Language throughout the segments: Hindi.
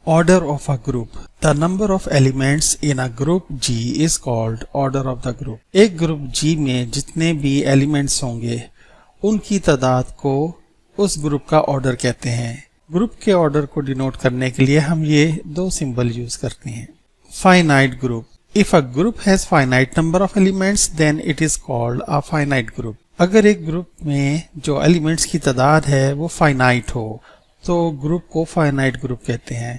Order of a group. The number of elements in a group G is called order of the group. एक ग्रुप G में जितने भी एलिमेंट्स होंगे उनकी तादाद को उस ग्रुप का ऑर्डर कहते हैं। ग्रुप के ऑर्डर को डिनोट करने के लिए हम ये दो सिंबल यूज करते हैं। Finite group. If a group has finite number of elements then it is called a finite group. अगर एक ग्रुप में जो एलिमेंट्स की तादाद है वो फाइनाइट हो तो ग्रुप को फाइनाइट ग्रुप कहते हैं।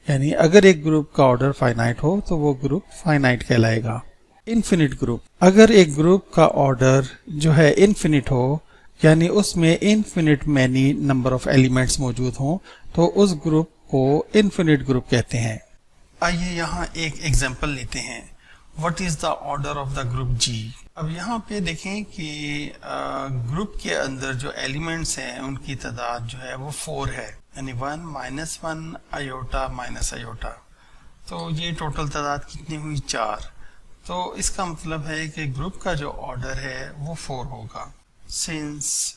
यानी अगर एक ग्रुप का ऑर्डर फाइनाइट हो तो वो ग्रुप फाइनाइट कहलाएगा। Infinite group. अगर एक ग्रुप का ऑर्डर जो है इन्फिनिट हो यानी उसमें infinite many number of elements मौजूद हों तो उस ग्रुप को इन्फिनिट ग्रुप कहते हैं। आइए यहाँ एक एग्जांपल लेते हैं। What is the order of the group जी। अब यहाँ पे देखें कि ग्रुप के अंदर जो एलिमेंट्स हैं उनकी तादाद जो है वो 4 है, यानी 1 -1 आयोटा माइनस आयोटा, तो ये टोटल तादाद कितनी हुई 4। तो इसका मतलब है कि ग्रुप का जो ऑर्डर है वो 4 होगा। Since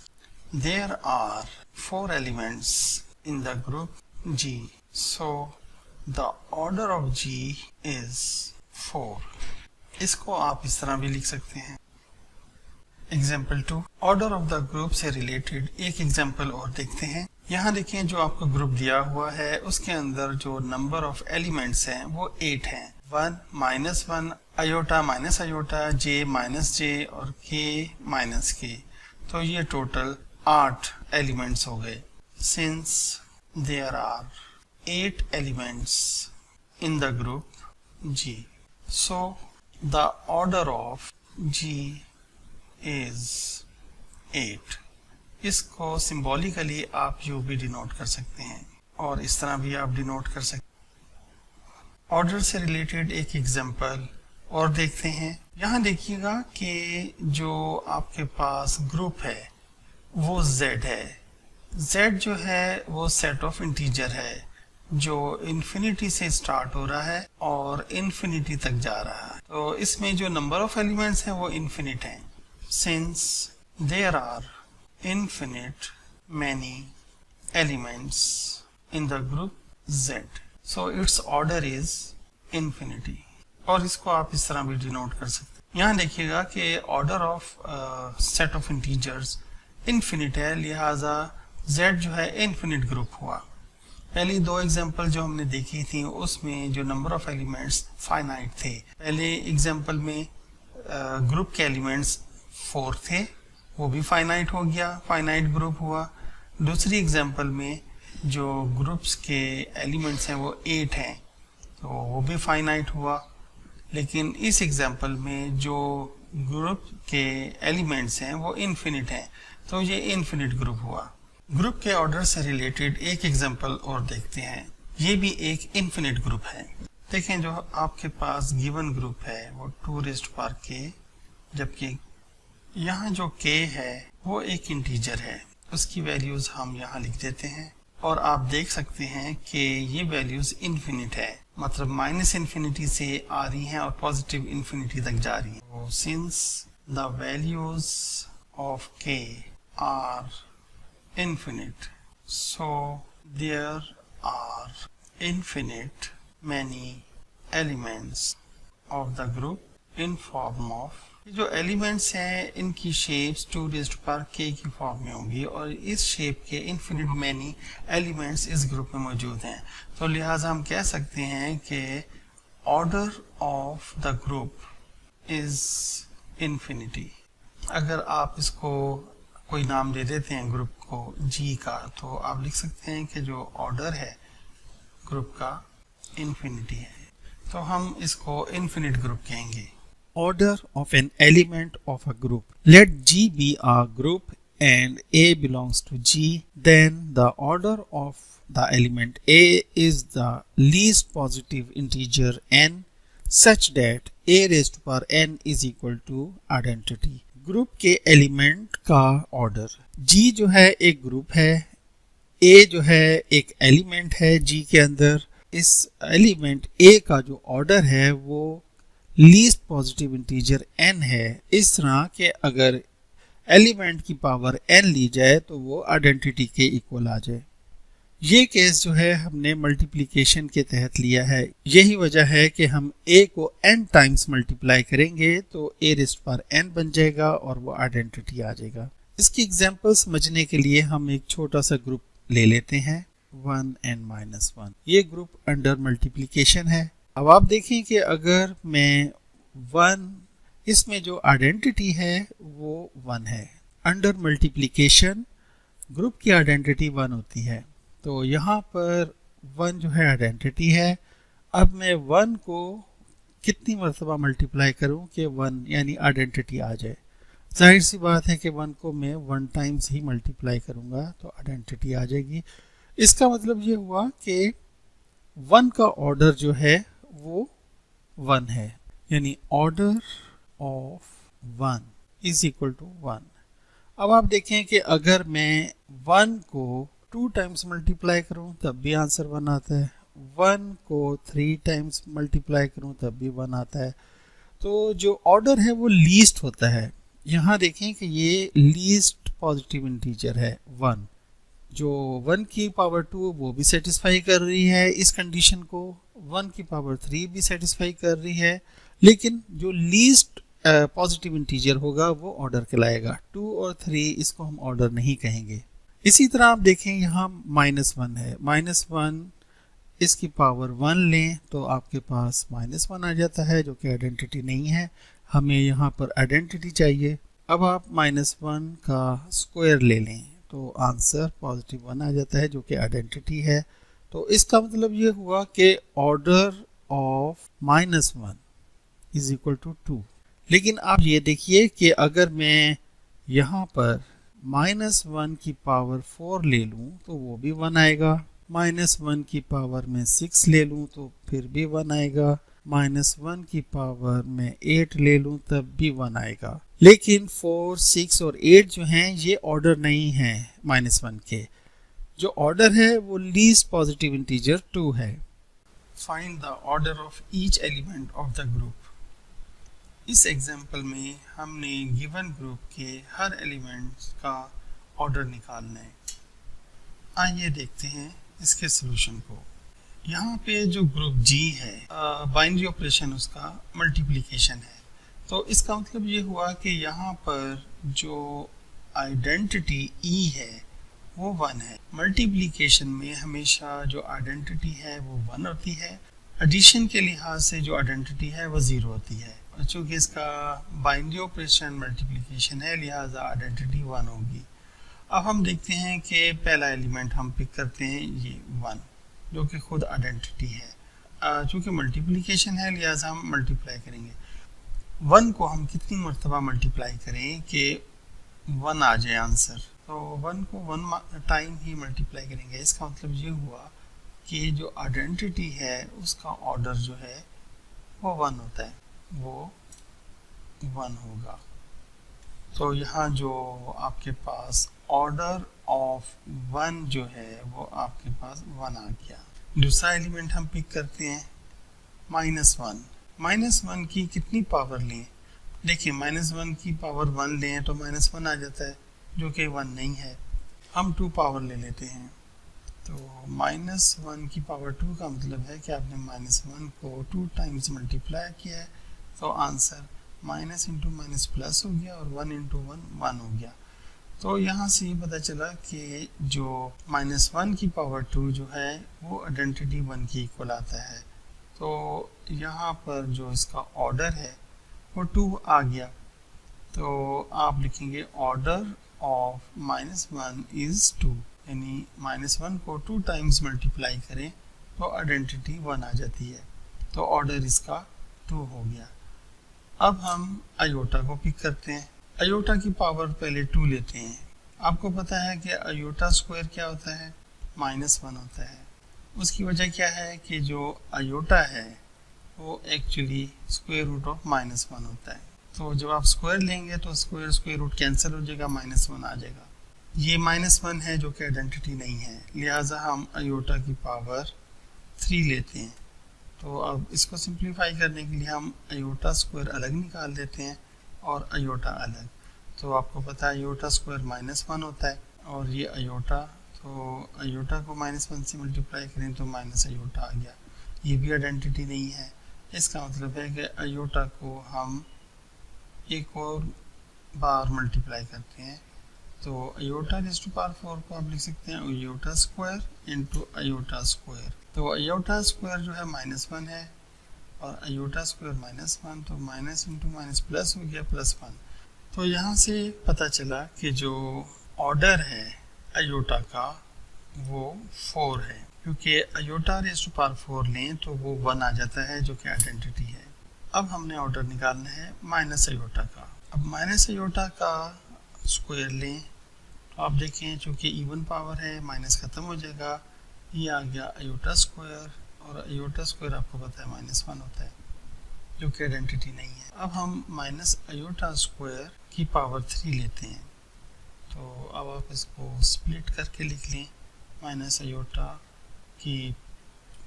there are 4 elements in the group G, so the order of G is 4। इसको आप इस तरह भी लिख सकते हैं। Example 2, order of the group से रिलेटेड एक एग्जाम्पल और देखते हैं। यहाँ देखें जो आपको ग्रुप दिया हुआ है उसके अंदर जो नंबर ऑफ एलिमेंट्स हैं वो 8 हैं। 1 -1 आयोटा माइनस आयोटा, जे माइनस जे और के माइनस के, तो ये टोटल 8 एलिमेंट्स हो गए। Since there are 8 elements in the group G, so the order of G is 8। इसको सिंबॉलिकली आप यू भी डिनोट कर सकते हैं और इस तरह भी आप डिनोट कर सकते हैं। ऑर्डर से रिलेटेड एक एग्जांपल और देखते हैं। यहाँ देखिएगा कि जो आपके पास ग्रुप है वो Z है। Z जो है वो सेट ऑफ इंटीजर है जो इन्फिनिटी से स्टार्ट हो रहा है और इन्फिनिटी तक जा रहा है। तो इसमें जो नंबर ऑफ एलिमेंट्स हैं वो इन्फिनिट हैं। Since there are infinite many elements in the group Z, so its order is infinity. और इसको आप इस तरह भी डिनोट कर सकते हैं। यहाँ देखिएगा कि order of set of integers infinite है, लिहाजा Z जो है इन्फिनिट ग्रुप हुआ। पहली 2 एग्जांपल जो हमने देखी थी उसमें जो नंबर ऑफ एलिमेंट्स फाइनाइट थे। पहले एग्जांपल में ग्रुप के एलिमेंट्स 4 थे, वो भी फाइनाइट हो गया, फाइनाइट ग्रुप हुआ। दूसरी एग्जांपल में जो ग्रुप्स के एलिमेंट्स हैं वो 8 हैं, तो वो भी फाइनाइट हुआ। लेकिन इस एग्जांपल में जो ग्रुप के एलिमेंट्स हैं वो इन्फिनिट हैं, तो ये इन्फिनिट ग्रुप हुआ। ग्रुप के ऑर्डर से रिलेटेड एक एग्जांपल और देखते हैं। ये भी एक इन्फिनिट ग्रुप है। देखें जो आपके पास गिवन ग्रुप है वो 2k, जबकि यहाँ जो k है वो एक इंटीजर है, उसकी वैल्यूज हम यहाँ लिख देते हैं और आप देख सकते हैं कि ये वैल्यूज इन्फिनिट है, मतलब माइनस इन्फिनिटी से आ रही हैं और पॉजिटिव इन्फिनिटी तक जा रही हैं। Since the values of k are infinite, so there are infinite many elements of the group in form of, जो एलिमेंट्स हैं इनकी शेप्स 2k की फॉर्म में होंगी और इस शेप के इन्फिनिट मैनी एलिमेंट्स इस ग्रुप में मौजूद हैं। तो लिहाजा हम कह सकते हैं कि order of the group is infinity. अगर आप इसको कोई नाम दे देते हैं ग्रुप को जी का, तो आप लिख सकते हैं कि जो ऑर्डर है ग्रुप का इन्फिनिटी है, तो हम इसको इन्फिनिट ग्रुप कहेंगे। Order of an element of a group. Let G be a group and a belongs to G, then the order of the element a is the least positive integer n such that a raised to power n is equal to identity। Group के एलिमेंट का ऑर्डर। जी जो है एक ग्रुप है, ए जो है एक एलिमेंट है जी के अंदर। इस एलिमेंट ए का जो ऑर्डर है वो लीस्ट पॉजिटिव इंटीजर n है। इस तरह के अगर एलिमेंट की पावर n ली जाए तो वो आइडेंटिटी के इक्वल आ जाए। ये केस जो है हमने मल्टीप्लिकेशन के तहत लिया है। यही वजह है कि हम a को n टाइम्स मल्टीप्लाई करेंगे तो a रेज़्ड पावर n बन जाएगा और वो आइडेंटिटी आ जाएगा। इसकी एग्जांपल समझने के लिए हम एक छोटा सा ग्रुप ले लेते हैं 1n-1। ये ग्रुप अंडर मल्टीप्लिकेशन है। अब आप देखें कि अगर मैं 1, इसमें जो आइडेंटिटी है वो 1 है। अंडर मल्टीप्लिकेशन ग्रुप की आइडेंटिटी 1 होती है, तो यहाँ पर 1 जो है आइडेंटिटी है। अब मैं 1 को कितनी मरतबा मल्टीप्लाई करूँ कि 1 यानी आइडेंटिटी आ जाए। जाहिर सी बात है कि 1 को मैं 1 टाइम्स ही मल्टीप्लाई करूँगा तो आइडेंटिटी आ जाएगी। इसका मतलब ये हुआ कि 1 का ऑर्डर जो है वो 1 है, यानी order of 1 is equal to 1। अब आप देखें कि अगर मैं 1 को 2 टाइम्स मल्टीप्लाई करूं तब भी आंसर 1 आता है, 1 को 3 टाइम्स मल्टीप्लाई करूं तब भी 1 आता है। तो जो ऑर्डर है वो लीस्ट होता है। यहाँ देखें कि ये लीस्ट पॉजिटिव इंटीजर है 1। जो 1 की पावर 2 वो भी सेटिस्फाई कर रही है इस कंडीशन को, 1 की पावर 3 भी सेटिस्फाई कर रही है, लेकिन जो लीस्ट पॉजिटिव इंटीजर होगा वो ऑर्डर कहलाएगा। 2 और 3 इसको हम ऑर्डर नहीं कहेंगे। इसी तरह आप देखें यहाँ -1 है, -1 इसकी पावर 1 लें तो आपके पास -1 आ जाता है जो कि आइडेंटिटी नहीं है। हमें यहाँ पर आइडेंटिटी चाहिए। अब आप -1 का स्क्वायर ले लें तो आंसर पॉजिटिव 1 आ जाता है जो कि आइडेंटिटी है। तो इसका मतलब ये हुआ कि order of -1 is equal to 2। लेकिन आप ये देखिए कि अगर मैं यहाँ पर -1 की पावर 4 ले लूँ तो वो भी 1 आएगा, -1 की पावर में 6 ले लूँ तो फिर भी 1 आएगा, -1 की पावर में 8 ले लूँ तब भी 1 आएगा। लेकिन 4, 6 और 8 जो हैं ये ऑर्डर नहीं है -1 के। जो ऑर्डर है वो लीस्ट पॉजिटिव इंटीजर 2 है। Find the order of each element of the group. इस एग्जाम्पल में हमने गिवन ग्रुप के हर एलिमेंट का ऑर्डर निकालना है। आइए देखते हैं इसके सॉल्यूशन को। यहाँ पे जो ग्रुप G है, बाइनरी ऑपरेशन उसका मल्टीप्लिकेशन है, तो इसका मतलब ये हुआ कि यहाँ पर जो आइडेंटिटी E है वो 1 है। मल्टीप्लिकेशन में हमेशा जो आइडेंटिटी है वो 1 होती है, एडिशन के लिहाज से जो आइडेंटिटी है वो 0 होती है। चूँकि इसका बाइनरी ऑपरेशन मल्टीप्लिकेशन है लिहाजा आइडेंटिटी 1 होगी। अब हम देखते हैं कि पहला एलिमेंट हम पिक करते हैं ये 1 जो कि खुद आइडेंटिटी है। चूँकि मल्टीप्लिकेशन है लिहाजा हम मल्टीप्लाई करेंगे। 1 को हम कितनी मरतबा मल्टीप्लाई करें कि 1 आ जाए आंसर, तो 1 को 1 टाइम ही मल्टीप्लाई करेंगे। इसका मतलब ये हुआ कि जो आइडेंटिटी है उसका ऑर्डर जो है वो 1 होता है, वो 1 होगा। तो यहाँ जो आपके पास ऑर्डर ऑफ 1 जो है वो आपके पास 1 आ गया। दूसरा एलिमेंट हम पिक करते हैं -1। -1 की कितनी पावर लें? देखिए -1 की पावर 1 लें तो -1 आ जाता है जो कि 1 नहीं है। हम 2 पावर ले लेते हैं तो -1 की पावर 2 का मतलब है कि आपने -1 को 2 टाइम्स मल्टीप्लाई किया है तो answer minus into minus plus हो गया और 1 इंटू 1 1 हो गया। तो यहाँ से ये पता चला कि जो -1 की पावर 2 जो है वो आइडेंटिटी 1 की इक्वल आता है। तो यहाँ पर जो इसका ऑर्डर है वो 2 आ गया। तो आप लिखेंगे ऑर्डर ऑफ -1 इज़ 2, यानी -1 को 2 टाइम्स मल्टीप्लाई करें तो आइडेंटिटी 1 आ जाती है। तो ऑर्डर इसका 2 हो गया। अब हम आयोटा को पिक करते हैं। आयोटा की पावर पहले 2 लेते हैं। आपको पता है कि आयोटा स्क्वायर क्या होता है? -1 होता है। उसकी वजह क्या है कि जो आयोटा है वो एक्चुअली स्क्वायर रूट ऑफ -1 होता है। तो जब आप स्क्वायर लेंगे तो स्क्वायर रूट कैंसिल हो जाएगा, -1 आ जाएगा। ये -1 है जो कि आइडेंटिटी नहीं है, लिहाजा हम आयोटा की पावर 3 लेते हैं। तो अब इसको सिंप्लीफाई करने के लिए हम आयोटा स्क्वायर अलग निकाल देते हैं और आयोटा अलग। तो आपको पता है आयोटा स्क्वायर -1 होता है और ये आयोटा तो अयोटा को -1 से मल्टीप्लाई करें तो माइनस अयोटा आ गया। ये भी आइडेंटिटी नहीं है। इसका मतलब है कि अयोटा को हम एक और बार मल्टीप्लाई करते हैं, तो अयोटा रेज़ टू पावर 4 को आप लिख सकते हैं iota square into iota square. तो अयोटा स्क्वायर जो है -1 है और अयोटा स्क्वायर -1, तो माइनस इंटू माइनस प्लस हो गया +1। तो यहाँ से पता चला कि जो ऑर्डर है अयोटा का वो 4 है, क्योंकि अयोटा रेज़ टू पावर 4 लें तो वो 1 आ जाता है जो कि आइडेंटिटी है। अब हमने ऑर्डर निकालना है माइनस अयोटा का। अब माइनस अयोटा का स्क्वायर लें तो आप देखें चूँकि इवन पावर है माइनस ख़त्म हो जाएगा, ये आ गया अयोटा स्क्वायर, और अयोटा स्क्वायर आपको पता है -1 होता है जो कि आइडेंटिटी नहीं है। अब हम माइनस अयोटा स्क्वायर की पावर 3 लेते हैं, तो अब आप इसको स्प्लिट करके लिख लें माइनस अयोटा की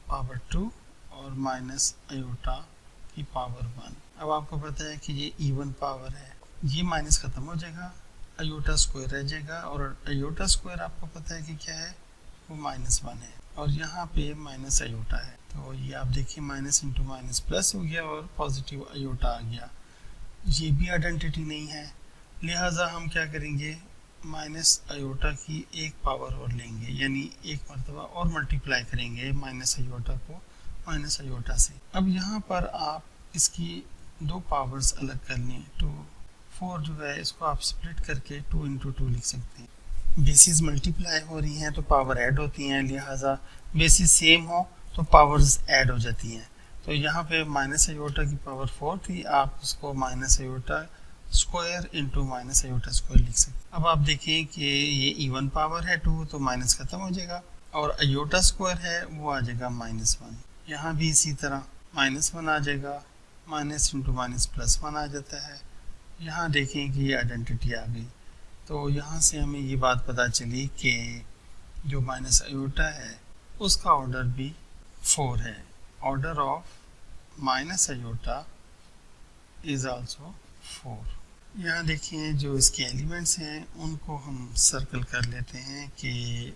पावर 2 और माइनस अयोटा की पावर 1। अब आपको पता है कि ये इवन पावर है, ये माइनस ख़त्म हो जाएगा, अयोटा स्क्वायर रह जाएगा, और अयोटा स्क्वायर आपको पता है कि क्या है, वो -1 है, और यहाँ पे माइनस अयोटा है। तो ये आप देखिए माइनस इंटू माइनस प्लस हो गया और पॉजिटिव अयोटा आ गया। ये भी आइडेंटिटी नहीं है, लिहाजा हम क्या करेंगे, माइनस अयोटा की एक पावर और लेंगे, यानी एक मरतबा और मल्टीप्लाई करेंगे माइनस अयोटा को माइनस अयोटा से। अब यहाँ पर आप इसकी दो पावर्स अलग कर लें, 2 4 जो है इसको आप स्प्लिट करके 2 इंटू 2 लिख सकते हैं। बेसिस मल्टीप्लाई हो रही हैं तो पावर ऐड होती हैं, लिहाजा बेसिस सेम हो तो पावर्स ऐड हो जाती हैं। तो यहाँ पे माइनस अयोटा की पावर 4 थी, आप उसको minus iota square into minus iota square लिख सकते हैं। अब आप देखें कि ये इवन पावर है 2, तो माइनस ख़त्म हो जाएगा, और अयोटा स्क्वायर है वो आ जाएगा -1। यहाँ भी इसी तरह -1 आ जाएगा, माइनस इंटू माइनस +1 आ जाता है। यहाँ देखें कि ये आइडेंटिटी आ गई। तो यहाँ से हमें ये बात पता चली कि जो माइनस अयोटा है उसका ऑर्डर भी 4 है। Order of minus iota is also 4। यहाँ देखिए जो इसके एलिमेंट्स हैं उनको हम सर्कल कर लेते हैं कि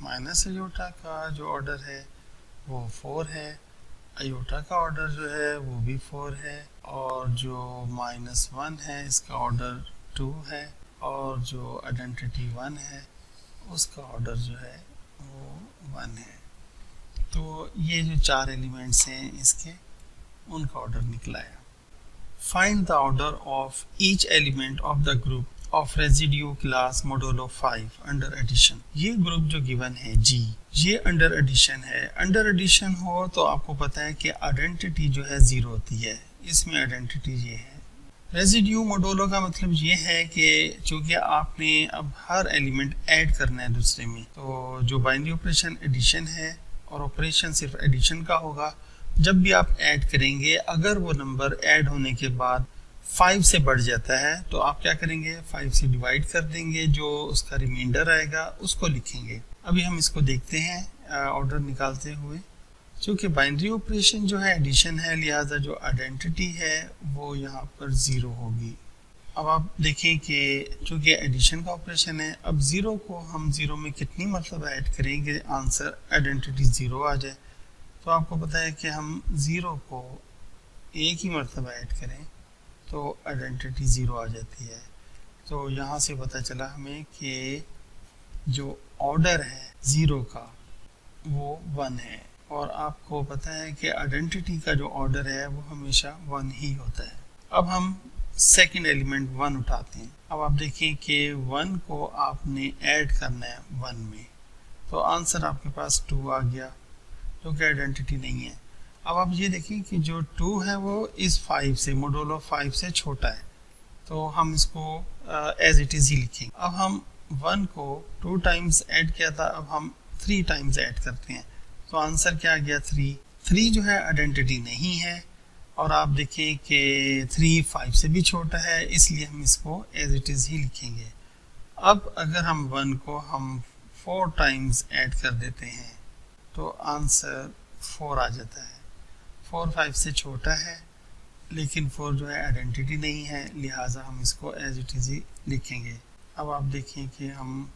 माइनस अयोटा का जो ऑर्डर है वो 4 है, अयोटा का ऑर्डर जो है वो भी 4 है, और जो -1 है इसका ऑर्डर 2 है, और जो आइडेंटिटी 1 है उसका ऑर्डर जो है वो 1 है। तो ये जो 4 एलिमेंट्स हैं इसके, उनका ऑर्डर निकलाया। Find the order of each element of the group of residue class modulo 5 under addition. ये ग्रुप जो गिवन है जी, ये अंडर एडिशन है। अंडर एडिशन हो तो आपको पता है कि आइडेंटिटी जो है 0 होती है, इसमें आइडेंटिटी ये है। रेजिड्यू मोडुलो का मतलब ये है कि चूंकि आपने अब हर एलिमेंट ऐड करना है दूसरे में, तो जो बाइनरी ऑपरेशन एडिशन है और ऑपरेशन सिर्फ एडिशन का होगा, जब भी आप ऐड करेंगे अगर वो नंबर ऐड होने के बाद 5 से बढ़ जाता है तो आप क्या करेंगे, 5 से डिवाइड कर देंगे, जो उसका रिमाइंडर आएगा उसको लिखेंगे। अभी हम इसको देखते हैं ऑर्डर निकालते हुए। क्योंकि बाइनरी ऑपरेशन जो है एडिशन है, लिहाजा जो आइडेंटिटी है वो यहाँ पर 0 होगी। अब आप देखें कि चूँकि एडिशन का ऑपरेशन है, अब 0 को हम 0 में कितनी मरतबा ऐड करेंगे आंसर आइडेंटिटी 0 आ जाए। तो आपको पता है कि हम 0 को एक ही मरतबा ऐड करें तो आइडेंटिटी 0 आ जाती है। तो यहाँ से पता चला हमें कि जो ऑर्डर है 0 का वो 1 है, और आपको पता है कि आइडेंटिटी का जो ऑर्डर है वो हमेशा 1 ही होता है। अब हम सेकंड एलिमेंट 1 उठाते हैं। अब आप देखिए कि 1 को आपने ऐड करना है 1 में, तो आंसर आपके पास 2 आ गया, जो कि आइडेंटिटी नहीं है। अब आप ये देखें कि जो 2 है वो इस 5 से, मोडुलो 5 से छोटा है, तो हम इसको एज इट इज़ ही लिखेंगे। अब हम 1 को 2 टाइम्स ऐड किया था, अब हम 3 टाइम्स ऐड करते हैं, तो आंसर क्या आ गया 3। 3 जो है आइडेंटिटी नहीं है, और आप देखें कि 3 5 से भी छोटा है, इसलिए हम इसको एज इट इज़ ही लिखेंगे। अब अगर हम 1 को हम 4 टाइम्स ऐड कर देते हैं तो आंसर 4 आ जाता है। 4 5 से छोटा है, लेकिन 4 जो है आइडेंटिटी नहीं है, लिहाजा हम इसको एज इट इज़ ही लिखेंगे। अब आप देखें कि हम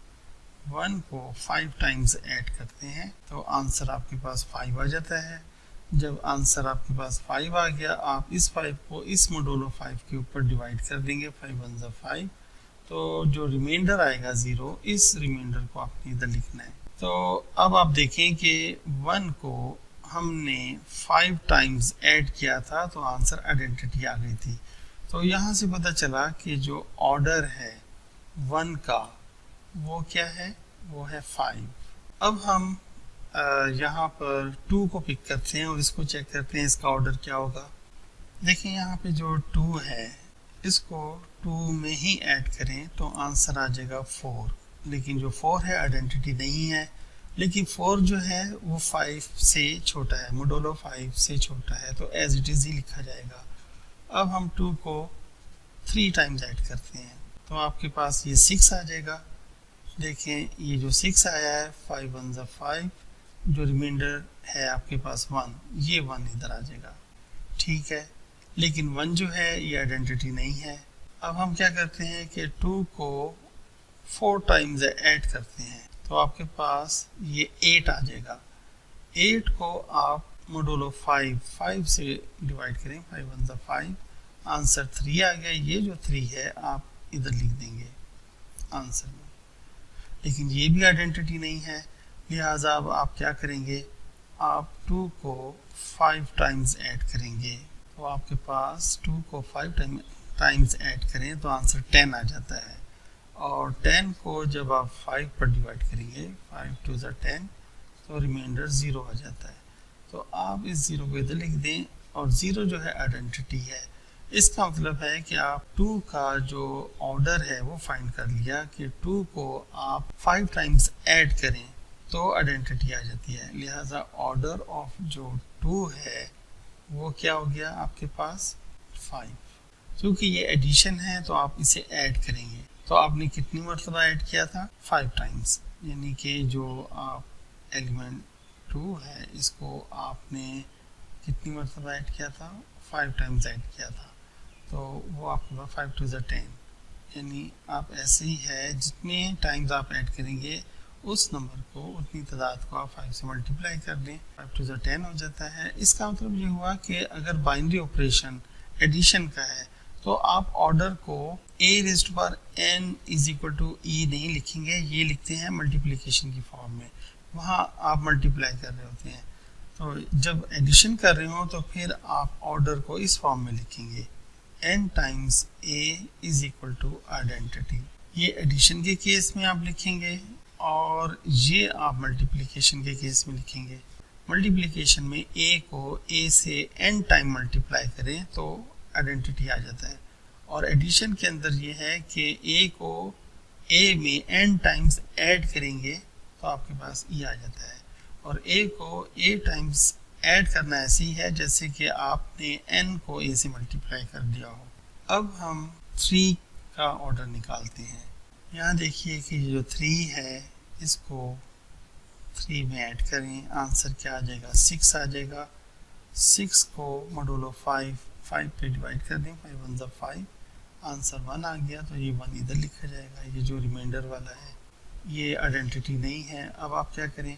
1 को 5 टाइम्स ऐड करते हैं तो आंसर आपके पास 5 आ जाता है। जब आंसर आपके पास 5 आ गया, आप इस 5 को इस मॉडुलो 5 के ऊपर डिवाइड कर देंगे, 5 1 ज़ा 5, तो जो रिमाइंडर आएगा 0, इस रिमाइंडर को आपने इधर लिखना है। तो अब आप देखें कि 1 को हमने 5 टाइम्स ऐड किया था तो आंसर आइडेंटिटी आ गई थी। तो यहाँ से पता चला कि जो ऑर्डर है 1 का वो क्या है, वो है 5। अब हम यहाँ पर 2 को पिक करते हैं और इसको चेक करते हैं इसका ऑर्डर क्या होगा। देखिए यहाँ पे जो 2 है इसको 2 में ही ऐड करें तो आंसर आ जाएगा 4, लेकिन जो 4 है आइडेंटिटी नहीं है, लेकिन 4 जो है वो 5 से छोटा है, मॉडुलो 5 से छोटा है, तो एज इट इज़ ही लिखा जाएगा। अब हम 2 को 3 टाइम्स ऐड करते हैं तो आपके पास ये 6 आ जाएगा। देखें ये जो 6 आया है, 5 1 ज़ा 5, जो रिमाइंडर है आपके पास 1, ये 1 इधर आ जाएगा, ठीक है। लेकिन 1 जो है ये आइडेंटिटी नहीं है। अब हम क्या करते हैं कि 2 को 4 टाइम्स ऐड करते हैं तो आपके पास ये 8 आ जाएगा। 8 को आप मॉडुलो 5 से डिवाइड करें, 5 1 ज़ा 5, आंसर 3 आ गया। ये जो 3 है आप इधर लिख देंगे आंसर में, लेकिन ये भी आइडेंटिटी नहीं है, लिहाजा अब आप क्या करेंगे, आप 2 को 5 टाइम्स ऐड करेंगे तो आपके पास 2 को 5 टाइम्स ऐड करें तो आंसर 10 आ जाता है। और 10 को जब आप 5 पर डिवाइड करेंगे, 5 2 ज़ा 10, तो रिमाइंडर 0 आ जाता है। तो आप इस 0 को इधर लिख दें और 0 जो है आइडेंटिटी है। इसका मतलब है कि आप 2 का जो ऑर्डर है वो फाइंड कर लिया कि 2 को आप 5 टाइम्स ऐड करें तो आइडेंटिटी आ जाती है। लिहाजा ऑर्डर ऑफ जो 2 है वो क्या हो गया आपके पास 5। क्योंकि ये एडिशन है तो आप इसे ऐड करेंगे, तो आपने कितनी मरतबा ऐड किया था, 5 टाइम्स, यानी कि जो आप एलिमेंट 2 है इसको आपने कितनी मरतबा ऐड किया था, 5 टाइम्स ऐड किया था, तो वो आपके पास 5 2 ज़ा 10, यानी आप ऐसे ही है जितने टाइम्स आप ऐड करेंगे उस नंबर को, उतनी तादाद को आप 5 से मल्टीप्लाई कर दें, 5 2 ज़ा 10 हो जाता है। इसका मतलब ये हुआ कि अगर बाइनरी ऑपरेशन एडिशन का है तो आप ऑर्डर को a⁻n = e नहीं लिखेंगे, ये लिखते हैं मल्टीप्लिकेशन की फॉर्म में, वहाँ आप मल्टीप्लाई कर रहे होते हैं। तो जब एडिशन कर रहे हो तो फिर आप ऑर्डर को इस फॉर्म में लिखेंगे, n टाइम्स a = आइडेंटिटी। ये एडिशन के केस में आप लिखेंगे और ये आप मल्टीप्लिकेशन के केस में लिखेंगे। मल्टीप्लिकेशन में a को a से n टाइम मल्टीप्लाई करें तो आइडेंटिटी आ जाता है, और एडिशन के अंदर ये है कि a को a में n टाइम्स ऐड करेंगे तो आपके पास e आ जाता है, और a को a टाइम्स ऐड करना ऐसे ही है जैसे कि आपने n को a से मल्टीप्लाई कर दिया हो। अब हम 3 का ऑर्डर निकालते हैं। यहाँ देखिए कि जो 3 है इसको 3 में ऐड करें, आंसर क्या आ जाएगा, 6 आ जाएगा। 6 को मॉडुलो 5 पे डिवाइड कर दें, 5 1 ज़ा 5, आंसर 1 आ गया, तो ये 1 इधर लिखा जाएगा। ये जो रिमाइंडर वाला है ये आइडेंटिटी नहीं है। अब आप क्या करें,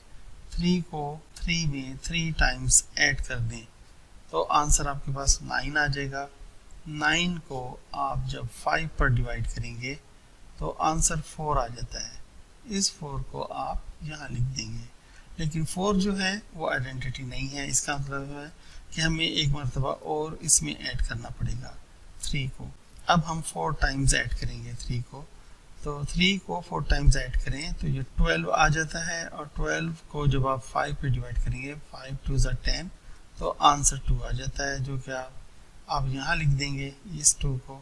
3 को 3 में 3 टाइम्स ऐड कर दें तो आंसर आपके पास 9 आ जाएगा। 9 को आप जब 5 पर डिवाइड करेंगे तो आंसर 4 आ जाता है। इस 4 को आप यहाँ लिख देंगे, लेकिन 4 जो है वो आइडेंटिटी नहीं है। इसका मतलब है कि हमें एक मरतबा और इसमें ऐड करना पड़ेगा 3 को। अब हम 4 टाइम्स ऐड करेंगे 3 को, तो 3 को 4 टाइम्स ऐड करें तो ये 12 आ जाता है, और 12 को जब आप 5 पे डिवाइड करेंगे, 5 2 ज़ा 10, तो आंसर 2 आ जाता है, जो कि आप यहाँ लिख देंगे इस 2 को,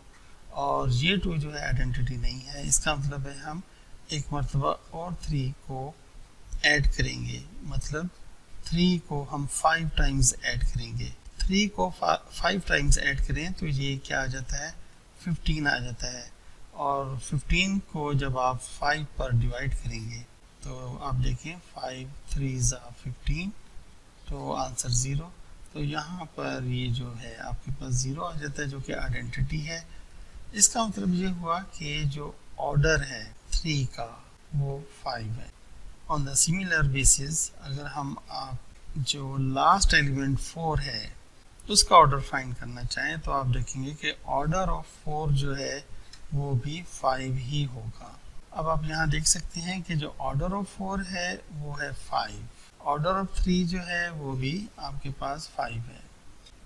और ये 2 जो है आइडेंटिटी नहीं है। इसका मतलब है हम एक मरतबा और 3 को ऐड करेंगे, मतलब 3 को हम 5 टाइम्स ऐड करेंगे। 3 को 5 टाइम्स ऐड करें तो ये क्या आ जाता है, 15 आ जाता है, और 15 को जब आप 5 पर डिवाइड करेंगे तो आप देखें 5 3 ज़ा 15, तो आंसर 0। तो यहाँ पर ये जो है आपके पास 0 आ जाता है, जो कि आइडेंटिटी है। इसका मतलब ये हुआ कि जो ऑर्डर है 3 का वो 5 है। ऑन द सिमिलर बेसिस अगर हम जो लास्ट एलिमेंट 4 है उसका ऑर्डर फाइंड करना चाहें तो आप देखेंगे कि ऑर्डर ऑफ 4 जो है वो भी 5 ही होगा। अब आप यहाँ देख सकते हैं कि जो ऑर्डर ऑफ 4 है वो है 5, ऑर्डर ऑफ 3 जो है वो भी आपके पास 5 है,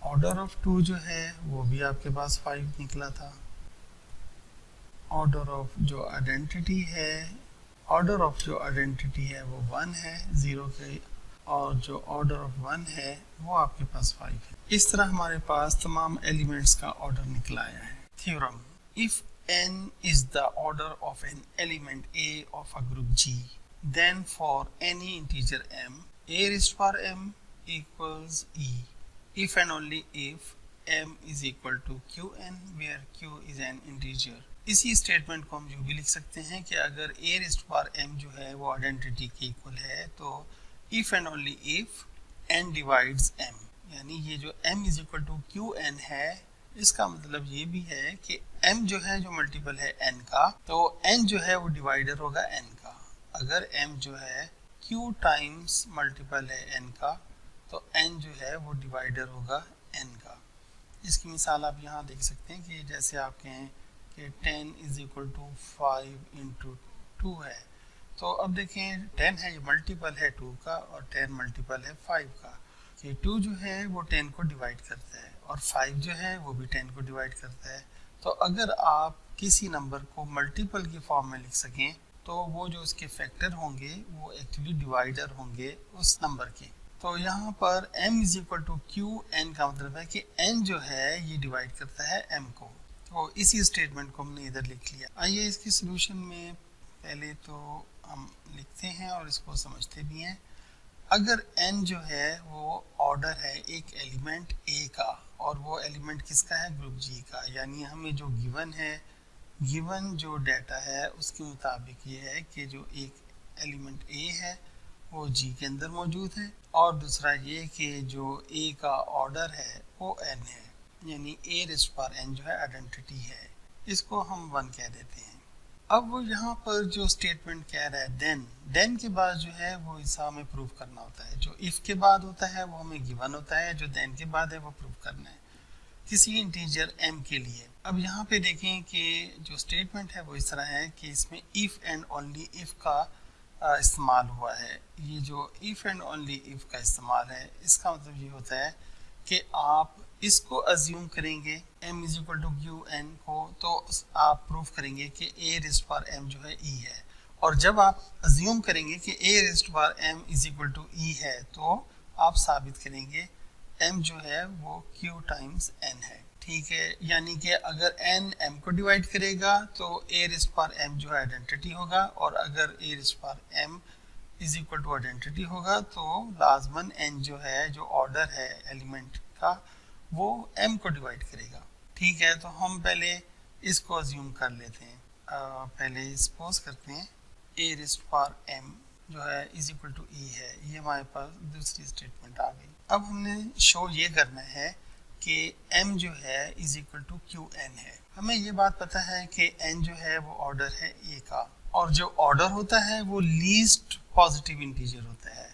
ऑर्डर ऑफ 2 जो है वो भी आपके पास 5 निकला था, ऑर्डर ऑफ जो आइडेंटिटी है वो 1 है 0 के, और जो ऑर्डर ऑफ 1 है वो आपके पास 5 है। इस तरह हमारे पास तमाम एलिमेंट्स का ऑर्डर निकल आया है। Theorem, if n is the order of an element A of a group G, then for any integer m, a raised to power m equals e, if and only if m is equal to qn, where q is an integer। इसी स्टेटमेंट को हम यूँ भी लिख सकते हैं कि अगर a raised to power m जो है वो आइडेंटिटी के इक्वल है तो if and only if n divides m, यानी ये जो m is equal to qn है, इसका मतलब ये भी है कि m जो है जो मल्टीपल है n का, तो n जो है वो डिवाइडर होगा n का। अगर m जो है q टाइम्स मल्टीपल है n का, तो n जो है वो डिवाइडर होगा n का। इसकी मिसाल आप यहाँ देख सकते हैं कि जैसे आप कहें कि 10 इज इक्वल टू 5 इंटू 2 है, तो अब देखें 10 है, ये मल्टीपल है 2 का, और 10 मल्टीपल है 5 का। कि 2 जो है वो 10 को डिवाइड करता है और 5 जो है वो भी 10 को डिवाइड करता है। तो अगर आप किसी नंबर को मल्टीपल की फॉर्म में लिख सकें तो वो जो उसके फैक्टर होंगे वो एक्चुअली डिवाइडर होंगे उस नंबर के। तो यहाँ पर m is equal to q n का मतलब है कि n जो है ये डिवाइड करता है m को। तो इसी स्टेटमेंट को हमने इधर लिख लिया। आइए इसकी सोल्यूशन में पहले तो हम लिखते हैं और इसको समझते भी हैं। अगर n जो है वो ऑर्डर है एक एलिमेंट a का, और वो एलिमेंट किसका है, ग्रुप G का, यानी हमें जो गिवन है, गिवन जो डाटा है उसके मुताबिक ये है कि जो एक एलिमेंट a है वो G के अंदर मौजूद है, और दूसरा ये कि जो a का ऑर्डर है वो n है, यानी a raise to power n जो है आइडेंटिटी है, इसको हम 1 कह देते हैं। अब वो यहाँ पर जो स्टेटमेंट कह रहा है देन के बाद जो है वो इसा हमें प्रूव करना होता है। जो इफ के बाद होता है वो हमें गिवन होता है, जो देन के बाद है वो प्रूव करना है किसी इंटीजर m के लिए। अब यहाँ पे देखें कि जो स्टेटमेंट है वो इस तरह है कि इसमें इफ एंड ओनली इफ का इस्तेमाल हुआ है। ये जो इफ एंड ओनली इफ का इस्तेमाल है इसका मतलब ये होता है कि आप इसको अज्यूम करेंगे m is equal to q N को, तो आप प्रूफ करेंगे कि a raise to power m जो है e है, और जब आप अज्यूम करेंगे कि a raise to power m is equal to e है तो आप साबित करेंगे m जो है वो q टाइम्स n है। ठीक है, यानी कि अगर n m को डिवाइड करेगा तो a raise to power m जो है आइडेंटिटी होगा, और अगर a raise to power m is equal to identity होगा तो लाजमन n जो है जो ऑर्डर है एलिमेंट का वो m को डिवाइड करेगा। ठीक है, तो हम पहले इसको अज्यूम कर लेते हैं। पहले सपोज करते हैं a raise to power m जो है इज इक्वल टू e है, ये हमारे पास दूसरी स्टेटमेंट आ गई। अब हमने शो ये करना है कि m जो है is equal to q n है। हमें ये बात पता है कि n जो है वो ऑर्डर है a का, और जो ऑर्डर होता है वो लीस्ट पॉजिटिव इंटीजर होता है,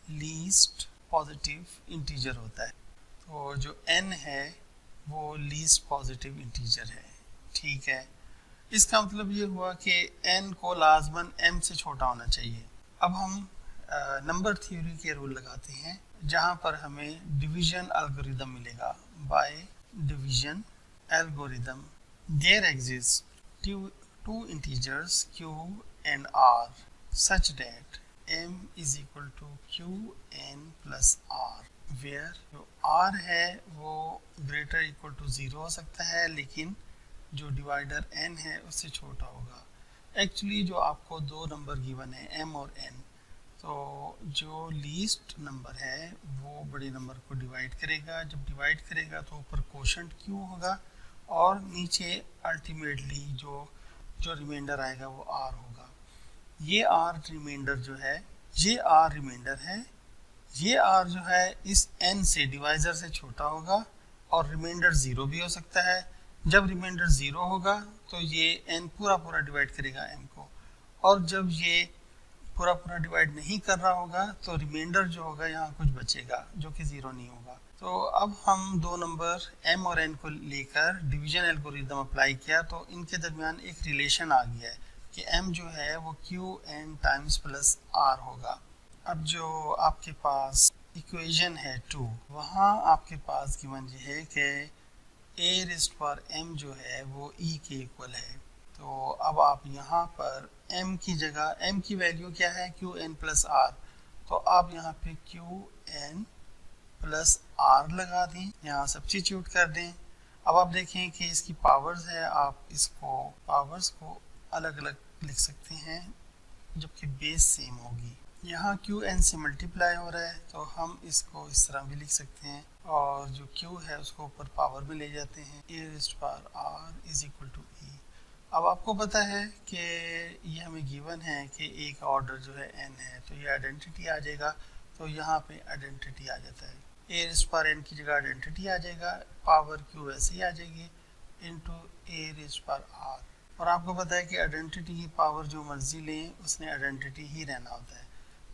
लीस्ट पॉजिटिव इंटीजर होता है। तो जो n है वो लीस्ट पॉजिटिव इंटीजर है। ठीक है, इसका मतलब ये हुआ कि n को लाजमन m से छोटा होना चाहिए। अब हम नंबर थ्योरी के रूल लगाते हैं, जहाँ पर हमें डिवीजन एल्गोरिदम मिलेगा। By division algorithm there exist two integers q and r such that m is equal to qn plus r, where जो r है वो ग्रेटर इक्वल टू 0 हो सकता है, लेकिन जो डिवाइडर n है उससे छोटा होगा। एक्चुअली जो आपको दो नंबर गिवन है m और n, तो जो लीस्ट नंबर है वो बड़े नंबर को डिवाइड करेगा। जब डिवाइड करेगा तो ऊपर कोशेंट q होगा और नीचे अल्टीमेटली जो रिमाइंडर आएगा वो r होगा। ये r रिमाइंडर जो है, ये r रिमाइंडर है, ये r जो है इस n से डिवाइजर से छोटा होगा, और रिमाइंडर 0 भी हो सकता है। जब रिमाइंडर 0 होगा तो ये n पूरा डिवाइड करेगा m को, और जब ये पूरा पूरा डिवाइड नहीं कर रहा होगा तो रिमाइंडर जो होगा यहाँ कुछ बचेगा जो कि 0 नहीं होगा। तो अब हम दो नंबर m और n को लेकर डिवीजन एल्गोरिदम अप्लाई किया तो इनके दरमियान एक रिलेशन आ गया है कि m जो है वो qn टाइम्स प्लस r होगा। अब जो आपके पास इक्वेशन है 2, वहाँ आपके पास गिवन ये है कि a रेज़्ड पावर m जो है वो e के इक्वल है। तो अब आप यहाँ पर m की जगह m की वैल्यू क्या है qn प्लस r, तो आप यहाँ पे qn प्लस r लगा दें, यहाँ सब्स्टिट्यूट कर दें। अब आप देखें कि इसकी पावर्स है, आप इसको पावर्स को अलग अलग लिख सकते हैं जबकि बेस सेम होगी। यहाँ qn से मल्टीप्लाई हो रहा है तो हम इसको इस तरह भी लिख सकते हैं और जो q है उसको ऊपर पावर में ले जाते हैं, a raised power r is equal to e। अब आपको पता है कि ये हमें गिवन है कि a का ऑर्डर जो है n है, तो ये आइडेंटिटी आ जाएगा। तो यहाँ पे आइडेंटिटी आ जाता है, a रेज़्ड पावर n की जगह आइडेंटिटी आ जाएगा, पावर q ऐसे ही आ जाएगी into a raised power r। और आपको पता है कि आइडेंटिटी की पावर जो मर्जी लें उसने आइडेंटिटी ही रहना होता है,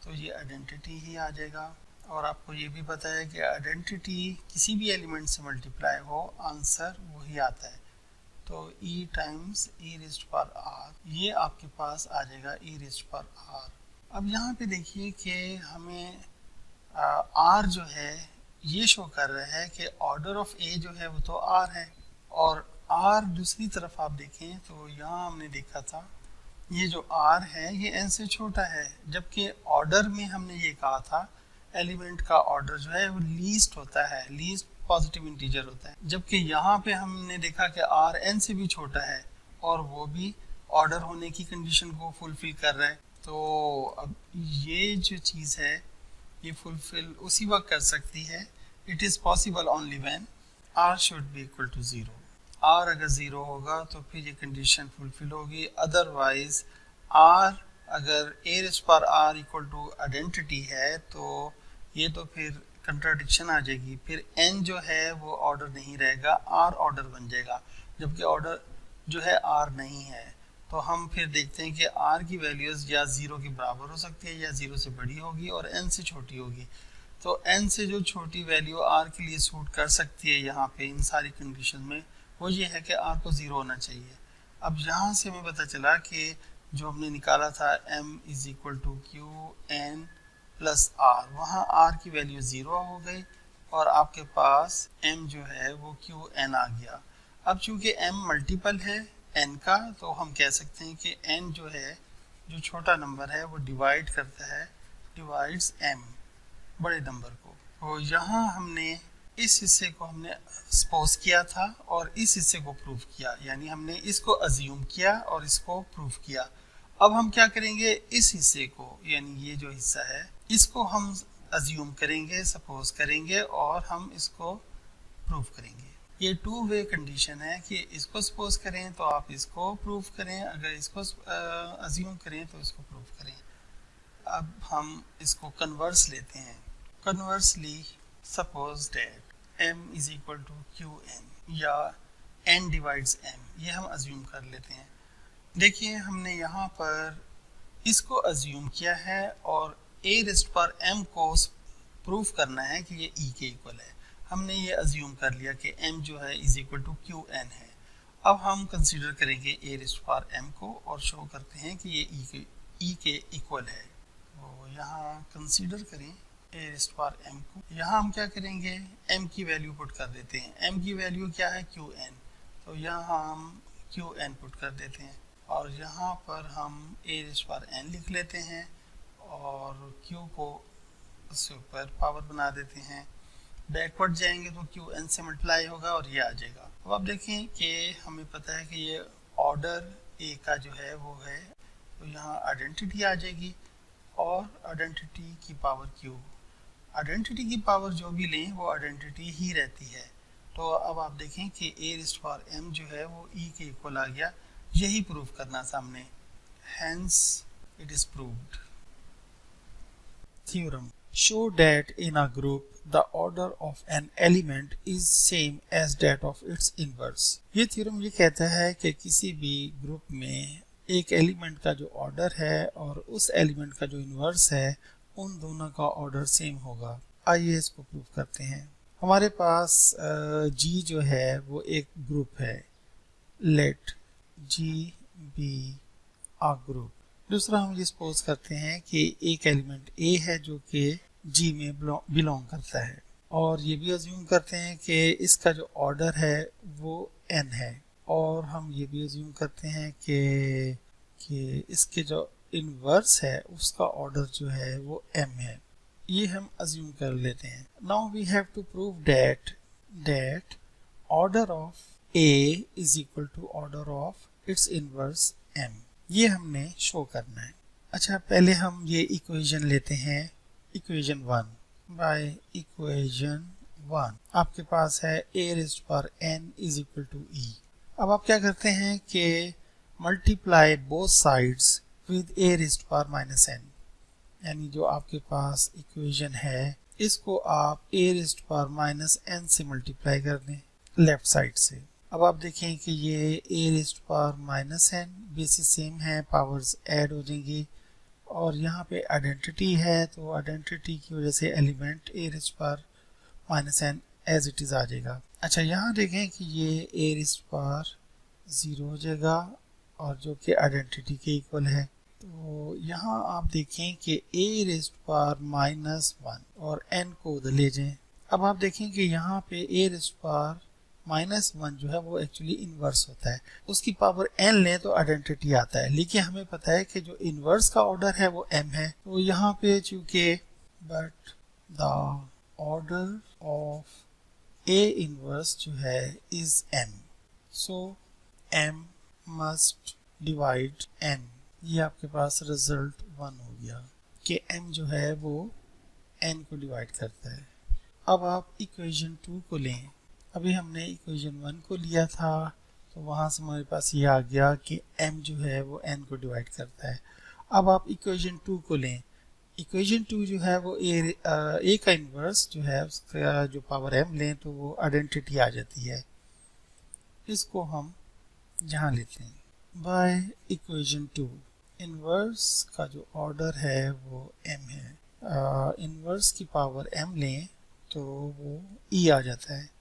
तो ये आइडेंटिटी ही आ जाएगा। और आपको ये भी पता है कि आइडेंटिटी किसी भी एलिमेंट से मल्टीप्लाई हो आंसर वही आता है, तो e times e raised power r, ये आपके पास आ जाएगा e रेज़्ड पावर r। अब यहाँ पे देखिए कि हमें r जो है ये शो कर रहा है कि ऑर्डर ऑफ a जो है वो तो r है, और r दूसरी तरफ आप देखें तो यहाँ हमने देखा था ये जो r है ये n से छोटा है, जबकि ऑर्डर में हमने ये कहा था एलिमेंट का ऑर्डर जो है वो लीस्ट होता है, लीस्ट पॉजिटिव इंटीजर होता है, जबकि यहाँ पे हमने देखा कि r n से भी छोटा है और वो भी ऑर्डर होने की कंडीशन को फुलफिल कर रहा है। तो अब ये जो चीज़ है ये फुलफिल उसी वक्त कर सकती है, it is possible only when r should be equal to 0। r अगर 0 होगा तो फिर ये कंडीशन फुलफिल होगी, अदरवाइज r अगर a raised power r equal to identity है तो ये तो फिर कंट्राडिक्शन आ जाएगी, फिर n जो है वो ऑर्डर नहीं रहेगा, r ऑर्डर बन जाएगा, जबकि ऑर्डर जो है r नहीं है। तो हम फिर देखते हैं कि r की वैल्यूज़ या 0 के बराबर हो सकती है या 0 से बड़ी होगी और n से छोटी होगी। तो n से जो छोटी वैल्यू r के लिए सूट कर सकती है यहाँ पे इन सारी कंडीशन में, वो ये है कि r को 0 होना चाहिए। अब यहाँ से हमें पता चला कि जो हमने निकाला था m is equal to qn plus r, वहाँ r की वैल्यू 0 हो गई और आपके पास m जो है वो qn आ गया। अब चूंकि m मल्टीपल है n का, तो हम कह सकते हैं कि n जो है जो छोटा नंबर है वो डिवाइड करता है, डिवाइड्स m बड़े नंबर को। तो यहाँ हमने इस हिस्से को हमने सपोज किया था और इस हिस्से को प्रूव किया, यानी हमने इसको अज्यूम किया और इसको प्रूव किया। अब हम क्या करेंगे, इस हिस्से को यानी ये जो हिस्सा है इसको हम अज्यूम करेंगे, सपोज करेंगे और हम इसको प्रूव करेंगे। ये टू वे कंडीशन है कि इसको सपोज करें तो आप इसको प्रूव करें, अगर इसको अज्यूम करें तो इसको प्रूव करें। अब हम इसको कन्वर्स लेते हैं, conversely suppose that m is equal to qn या n डिवाइड्स m, ये हम अज्यूम कर लेते हैं। देखिए हमने यहाँ पर इसको अज्यूम किया है और a रेज़्ड पावर m को प्रूफ करना है कि ये e के इक्वल है। हमने ये अज्यूम कर लिया कि m जो है इज इक्वल टू qn है। अब हम कंसीडर करेंगे a रेज़्ड पावर m को और शो करते हैं कि ये e के इक्वल है। तो यहाँ कंसीडर करें a रेज़्ड पावर m को, यहाँ हम क्या करेंगे, m की वैल्यू पुट कर देते हैं। m की वैल्यू क्या है qn, तो यहाँ हम qn पुट कर देते हैं और यहाँ पर हम a रेज़्ड पावर n लिख लेते हैं और q को उसके ऊपर पावर बना देते हैं। बैकवर्ड जाएंगे तो qn से मल्टीप्लाई होगा और ये आ जाएगा। अब आप देखें कि हमें पता है कि ये ऑर्डर a का जो है वो है, तो यहाँ आइडेंटिटी आ जाएगी और आइडेंटिटी की पावर q, आइडेंटिटी की पावर जो भी लें वो आइडेंटिटी ही रहती है। तो अब आप देखें कि a रेज़्ड पावर m जो है वो e के इक्वल आ गया, यही प्रूफ करना सामने, hence it is proved। Theorem: show that in a group the order of an element is same as that of its inverse। ये थ्योरम ये कहता है कि किसी भी ग्रुप में एक एलिमेंट का जो ऑर्डर है और उस एलिमेंट का जो इन्वर्स है, उन दोनों का ऑर्डर सेम होगा। आइए इसको प्रूव करते हैं। हमारे पास जी जो है वो एक ग्रुप है, लेट जी बी आ ग्रुप। दूसरा हम ये सपोज करते हैं कि एक एलिमेंट ए है जो कि जी में बिलोंग करता है, और ये भी अज्यूम करते हैं कि इसका जो ऑर्डर है वो एन है, और हम ये भी अज्यूम करते हैं कि इसके जो इनवर्स है उसका ऑर्डर जो है वो एम है। ये हम अज्यूम कर लेते हैं। Now we have to prove that order of A is equal to order of its inverse M. ये हमने शो करना है। अच्छा, पहले हम ये इक्वेशन लेते हैं, इक्वेशन 1 बाय इक्वेशन 1 आपके पास है a raised power n is equal to e। अब आप क्या करते हैं कि multiply both sides with a raised power minus n, यानी जो आपके पास इक्वेशन है इसको आप a raised power minus n से मल्टीप्लाई कर दें लेफ्ट साइड से। अब आप देखें कि ये a raised power minus n basis same है, पावर्स ऐड हो जाएंगी, और यहाँ पे आइडेंटिटी है तो आइडेंटिटी की वजह से element a raised power minus n as it is आ जाएगा। अच्छा, यहाँ देखें कि ये a रेज़्ड पावर 0 हो जाएगा और जो कि आइडेंटिटी के इक्वल है। तो यहाँ आप देखें कि a रेज़्ड पावर माइनस 1 और n को उधर ले जाएं। अब आप देखें कि यहाँ पे a रेज़्ड पावर माइनस 1 जो है वो एक्चुअली इनवर्स होता है, उसकी पावर n लें तो आइडेंटिटी आता है, लेकिन हमें पता है कि जो इनवर्स का ऑर्डर है वो m है। तो यहाँ पे चूंकि but the order of a inverse जो है is m, so m must divide n। ये आपके पास रिजल्ट 1 हो गया कि m जो है वो n को डिवाइड करता है। अब आप इक्वेशन 2 को लें। अभी हमने इक्वेशन 1 को लिया था तो वहाँ से हमारे पास ये आ गया कि m जो है वो n को डिवाइड करता है। अब आप इक्वेशन 2 को लें। इक्वेशन 2 जो है वो a का इन्वर्स जो है उसका जो पावर m लें तो वो आइडेंटिटी आ जाती है। इसको हम यहाँ लेते हैं बाय इक्वेशन 2। इन्वर्स का जो ऑर्डर है वो m है, इन्वर्स की पावर m लें तो वो e आ जाता है।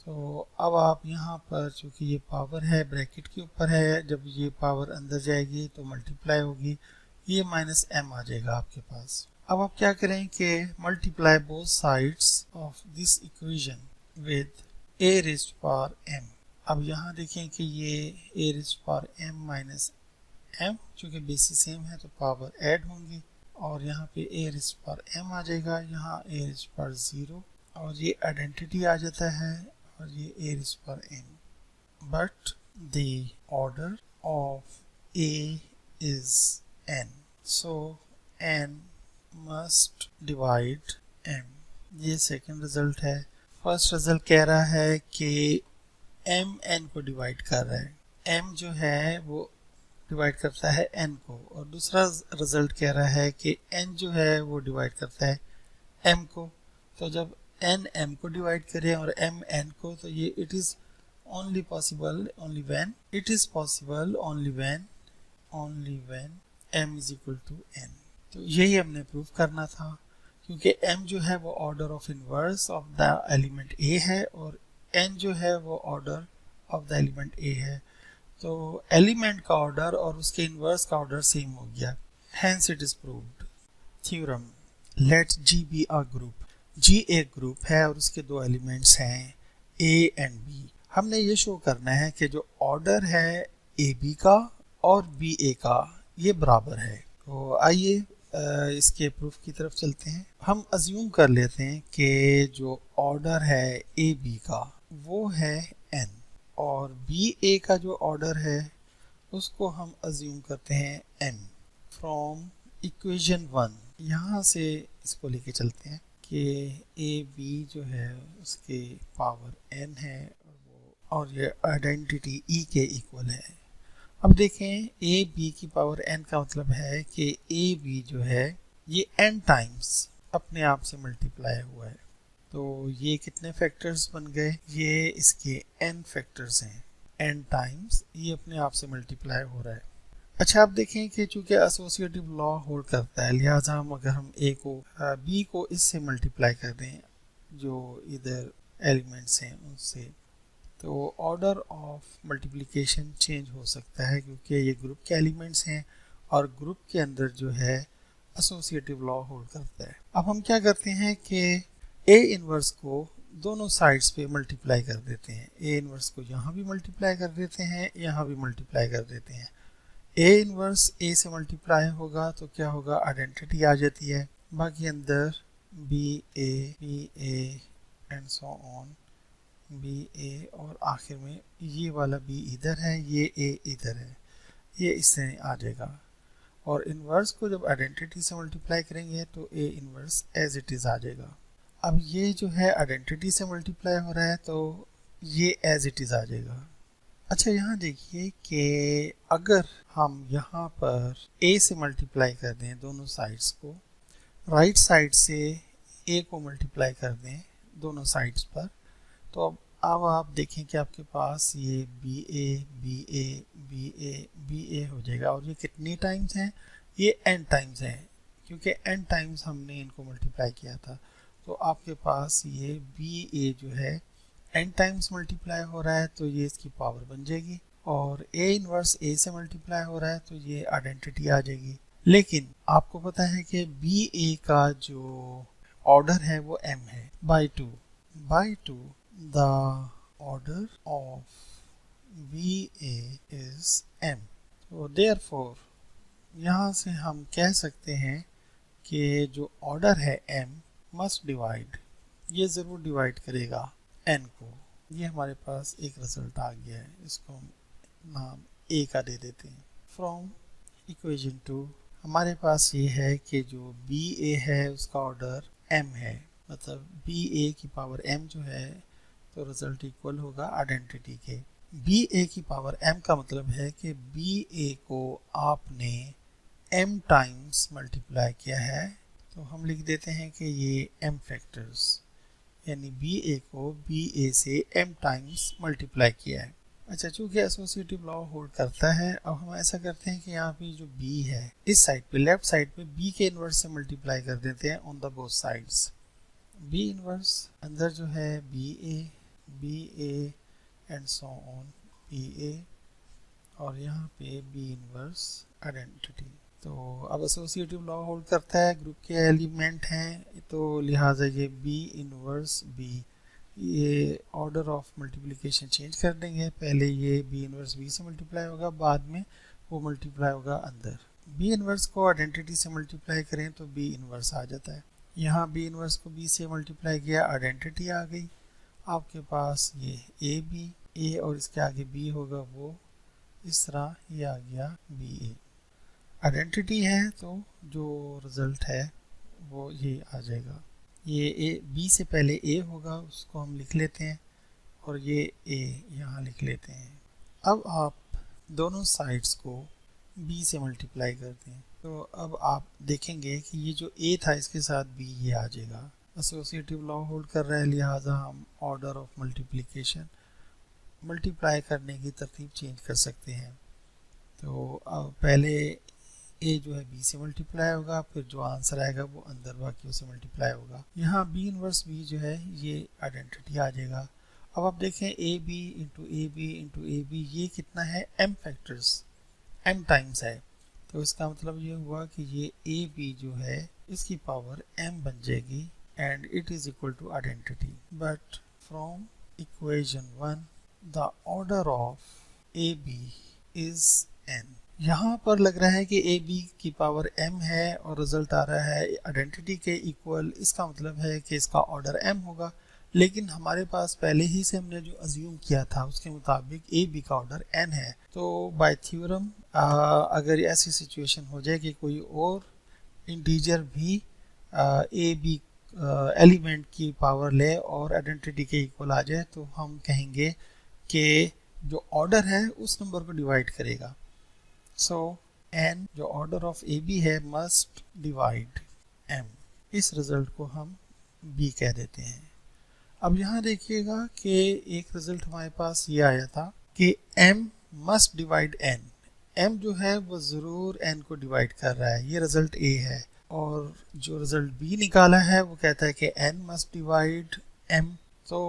तो अब आप यहाँ पर चूंकि ये पावर है ब्रैकेट के ऊपर है, जब ये पावर अंदर जाएगी तो मल्टीप्लाई होगी, ये माइनस m आ जाएगा आपके पास। अब आप क्या करें कि multiply both sides of this equation with a raised power m। अब यहाँ देखें कि ये a raised power m minus m चूँकि बेसिस सेम है तो पावर ऐड होंगी, और यहाँ पे a रेज़्ड पावर m आ जाएगा, यहाँ a रेज़्ड पावर 0, और ये आइडेंटिटी आ जाता है, और ये a raised power n। But the order of a is n, so n must divide m। ये सेकंड रिजल्ट है। फर्स्ट रिजल्ट कह रहा है कि m n को डिवाइड कर रहा है, m जो है वो डिवाइड करता है n को, और दूसरा रिजल्ट कह रहा है कि n जो है वो डिवाइड करता है m को। तो जब n m को डिवाइड करे और m n को, तो ये it is only possible only when m is equal to n। तो यही हमने प्रूव करना था, क्योंकि m जो है वो order of inverse of the element a है और n जो है वो order of the element a है। तो एलिमेंट का ऑर्डर और उसके इनवर्स का ऑर्डर सेम हो गया, hence it is proved. Theorem, let G be a group. G एक ग्रुप है और उसके दो एलिमेंट्स हैं A एंड B। हमने ये शो करना है कि जो ऑर्डर है AB का और BA का ये बराबर है। तो आइए इसके प्रूफ की तरफ चलते हैं। हम अज्यूम कर लेते हैं कि जो ऑर्डर है AB का वो है n, और BA का जो ऑर्डर है उसको हम अज्यूम करते हैं n। फ्रॉम इक्वेशन 1 यहाँ से इसको लेके चलते हैं कि AB जो है उसके पावर n है और ये आइडेंटिटी E के इक्वल है। अब देखें AB की पावर n का मतलब है कि AB जो है ये n टाइम्स अपने आप से मल्टीप्लाई हुआ है। तो ये कितने फैक्टर्स बन गए, ये इसके n फैक्टर्स हैं, n टाइम्स ये अपने आप से मल्टीप्लाई हो रहा है। अच्छा, आप देखें कि चूंकि एसोसिएटिव लॉ होल्ड करता है, लिहाजा हम अगर हम ए को बी को इससे मल्टीप्लाई कर दें जो इधर एलिमेंट्स हैं उनसे, तो ऑर्डर ऑफ मल्टीप्लिकेशन चेंज हो सकता है क्योंकि ये ग्रुप के एलिमेंट्स हैं और ग्रुप के अंदर जो है एसोसिएटिव लॉ होल्ड करता है। अब हम क्या करते हैं कि ए इनवर्स को दोनों साइड्स पे मल्टीप्लाई कर देते हैं। ए इनवर्स को यहाँ भी मल्टीप्लाई कर देते हैं, यहाँ भी मल्टीप्लाई कर देते हैं। ए इनवर्स ए से मल्टीप्लाई होगा तो क्या होगा, आइडेंटिटी आ जाती है। बाकी अंदर b a and so on, b a और आखिर में ये वाला बी इधर है, ये ए इधर है, ये इससे आ जाएगा। और इनवर्स को जब आइडेंटिटी से मल्टीप्लाई करेंगे तो a inverse as it is आ जाएगा। अब ये जो है आइडेंटिटी से मल्टीप्लाई हो रहा है तो ये एज इट इज़ आ जाएगा। अच्छा, यहाँ देखिए कि अगर हम यहाँ पर a से मल्टीप्लाई कर दें दोनों साइड्स को, राइट साइड से a को मल्टीप्लाई कर दें दोनों साइड्स पर, तो अब आप देखें कि आपके पास ये बी ए हो जाएगा। और ये कितने टाइम्स हैं, ये n टाइम्स हैं क्योंकि n टाइम्स हमने इनको मल्टीप्लाई किया था। तो आपके पास ये बी ए जो है n टाइम्स मल्टीप्लाई हो रहा है तो ये इसकी पावर बन जाएगी, और a इनवर्स a से मल्टीप्लाई हो रहा है तो ये आइडेंटिटी आ जाएगी। लेकिन आपको पता है कि बी ए का जो ऑर्डर है वो m है, by to the order of B A is m। तो देयरफॉर यहाँ से हम कह सकते हैं कि जो ऑर्डर है m मस्ट डिवाइड, ये ज़रूर डिवाइड करेगा n को। ये हमारे पास एक रिजल्ट आ गया है, इसको हम नाम a का दे देते हैं। फ्रॉम इक्वेशन 2 हमारे पास ये है कि जो बी ए है उसका ऑर्डर m है, मतलब बी ए की पावर m जो है, तो रिजल्ट इक्वल होगा आइडेंटिटी के। बी ए की पावर m का मतलब है कि बी ए को आपने m टाइम्स मल्टीप्लाई किया है, तो हम लिख देते हैं कि ये m फैक्टर्स, यानी बी ए को बी ए से m टाइम्स मल्टीप्लाई किया है। अच्छा, चूंकि एसोसिएटिव लॉ होल्ड करता है, अब हम ऐसा करते हैं कि यहाँ पे जो b है इस साइड पे, लेफ्ट साइड पे b के इनवर्स से मल्टीप्लाई कर देते हैं on the both sides. b inverse अंदर जो है b a and so on b a, और यहाँ पे b इनवर्स आइडेंटिटी। तो अब एसोसिएटिव लॉ होल्ड करता है, ग्रुप के एलिमेंट हैं, तो लिहाजा ये b इनवर्स b, ये ऑर्डर ऑफ मल्टीप्लिकेशन चेंज कर देंगे। पहले ये b इनवर्स b से मल्टीप्लाई होगा, बाद में वो मल्टीप्लाई होगा अंदर। b इनवर्स को आइडेंटिटी से मल्टीप्लाई करें तो b इनवर्स आ जाता है। यहाँ b इनवर्स को b से मल्टीप्लाई किया, आइडेंटिटी आ गई। आपके पास ये a और इसके आगे b होगा, वो इस तरह ये आ गया बी ए। आइडेंटिटी है तो जो रिजल्ट है वो ये आ जाएगा। ये ए बी से पहले ए होगा, उसको हम लिख लेते हैं, और ये ए यहाँ लिख लेते हैं। अब आप दोनों साइड्स को b से मल्टीप्लाई करते हैं, तो अब आप देखेंगे कि ये जो a था इसके साथ b ये आ जाएगा। एसोसिएटिव लॉ होल्ड कर रहा है, लिहाजा हम ऑर्डर ऑफ मल्टीप्लिकेशन, मल्टीप्लाई करने की तरतीब चेंज कर सकते हैं। तो अब पहले a जो है b से मल्टीप्लाई होगा, फिर जो आंसर आएगा वो अंदर बाकियों से मल्टीप्लाई होगा। यहाँ b इनवर्स b जो है ये आइडेंटिटी आ जाएगा। अब आप देखें A B into A B ये कितना है, m फैक्टर्स, m टाइम्स है, तो इसका मतलब ये हुआ कि ये ए बी जो है इसकी पावर m बन जाएगी, and it is equal to identity. But from equation 1 the order of A B is n। यहाँ पर लग रहा है कि ए बी की पावर m है और रिजल्ट आ रहा है आइडेंटिटी के इक्वल, इसका मतलब है कि इसका ऑर्डर m होगा। लेकिन हमारे पास पहले ही से हमने जो अज्यूम किया था उसके मुताबिक ए बी का ऑर्डर n है। तो बाय थ्योरम अगर ऐसी सिचुएशन हो जाए कि कोई और इंटीजर भी ए बी एलिमेंट की पावर ले और आइडेंटिटी के इक्वल आ जाए, तो हम कहेंगे कि जो ऑर्डर है उस नंबर को डिवाइड करेगा। सो n जो ऑर्डर ऑफ ए बी है मस्ट डिवाइड m। इस रिजल्ट को हम b कह देते हैं। अब यहाँ देखिएगा कि एक रिजल्ट हमारे पास ये आया था कि m must divide n। m जो है वो ज़रूर n को डिवाइड कर रहा है, ये रिजल्ट a है। और जो रिजल्ट b निकाला है वो कहता है कि n मस्ट डिवाइड m। तो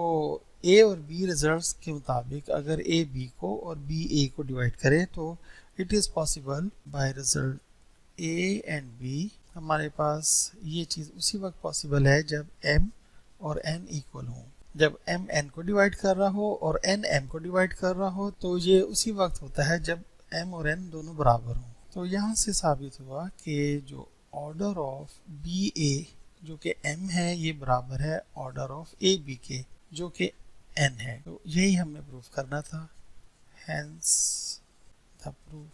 a और b रिजल्ट्स के मुताबिक अगर a b को और b a को डिवाइड करे तो it is possible by result a and b हमारे पास ये चीज़ उसी वक्त पॉसिबल है जब m और n इक्वल हो। जब m n को डिवाइड कर रहा हो और n m को डिवाइड कर रहा हो तो ये उसी वक्त होता है जब m और n दोनों बराबर हों। तो यहाँ से साबित हुआ कि जो ऑर्डर ऑफ बी ए जो कि m है ये बराबर है ऑर्डर ऑफ ए बी के जो कि n है। तो यही हमें प्रूफ करना था, हैंस द प्रूफ।